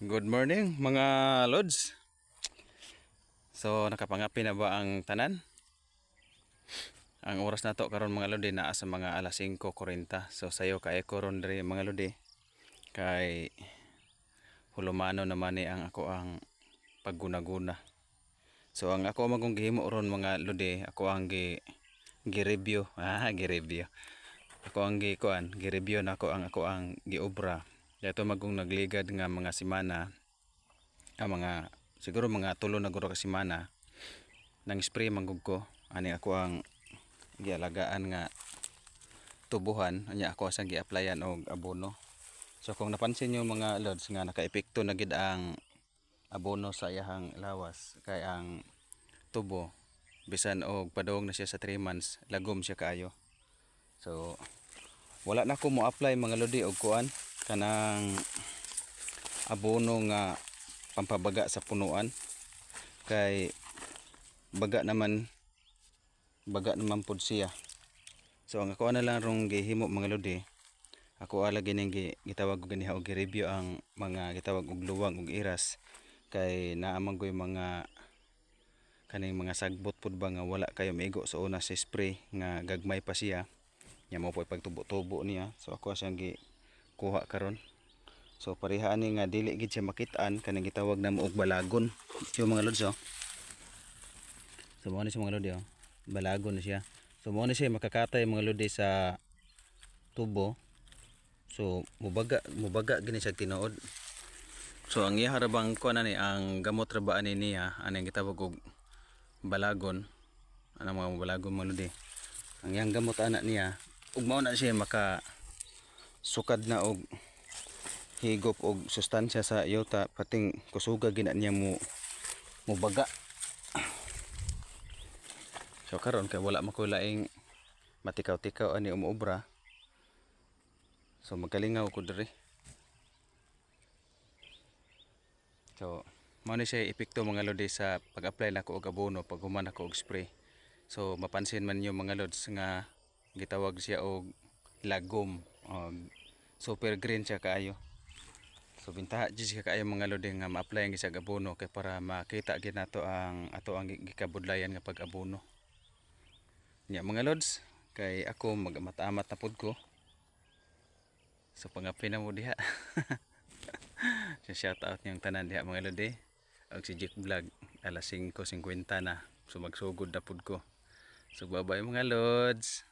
Good morning mga lods. So nakapangapi na ba ang tanan? Ang oras na to karon mga lodi naa sa mga alas 5:40. So sayo kay karon diri mga lodi kay hulumano naman ni ang ako ang paggunaguna. So ang ako magong gihimo ron mga lodi, ako ang gi-review. Gi-review. Ako ang gi-review na ako ang giobra. Dato magong nagligad nga mga semana, siguro mga tulo na guro ka semana nang spray manggug ko ani ako ang gialagaan nga tubuhan anya ako sang gi-applyan og abono. So kung napansin niyo mga lods nga naka-epekto na gid ang abono sa iyahang lawas kay ang tubo bisan og padong na siya sa 3 months lagom siya kaayo. So wala na ko mo apply mga lodi og kuan kanang abono nga pampabaga sa punuan kay baga naman pod siya. So ang ako na lang rong gihimo mga lodi, ako ala gining gitawag og ganiha og gi-review ang mga gitawag og luwang og iras kay naamang koy mga kaning mga sagbot pud ba nga wala kayo maigo sa una sa spray nga gagmay pa siya nya mo po'y pagtubo-tubo niya. So ako siyang kuha karon. So pareha ani nga dili gid siya makit-an kanang gitawag na mo og balagon. So mga lods So mo ni siya mga lodi balagon na siya. So mo ni siya makakatay mga lodi sa tubo. So mubaga gini siya tinuod. So ang iya harabang kuan ani ang gamot ra ba ani niya anang gitawag og balagon. Ana mga balagon mga lodi. Ang iyang gamot ana niya ug mao na siya maka sukad na og higop og sustansya sa yuta pating kusuga gina niya mo baga. So karon kay wala man ko laing matikaw-tikaw ani umuobra. So magkalingaw ko diri. So mao ni siya epekto mga lodi sa pag-apply nako og abono pag human ako og spray. So mapansin man niyo mga lods nga gitawag siya og lagom. Super green siya kaayo. So bintaha jud siya kaayo mga lodi nga ma-apply ang isang abono kay para makita gid nato ang ato ang gikabudlayan nga pag-abono. Nya mga lods kay ako magmatamat na pud ko. So pangapi na mo diha. So shout out niyang tanan diha mga lodi. Og si Jake Vlog alas 5:50 na. So magsugod na pud ko. So bye bye mga lods.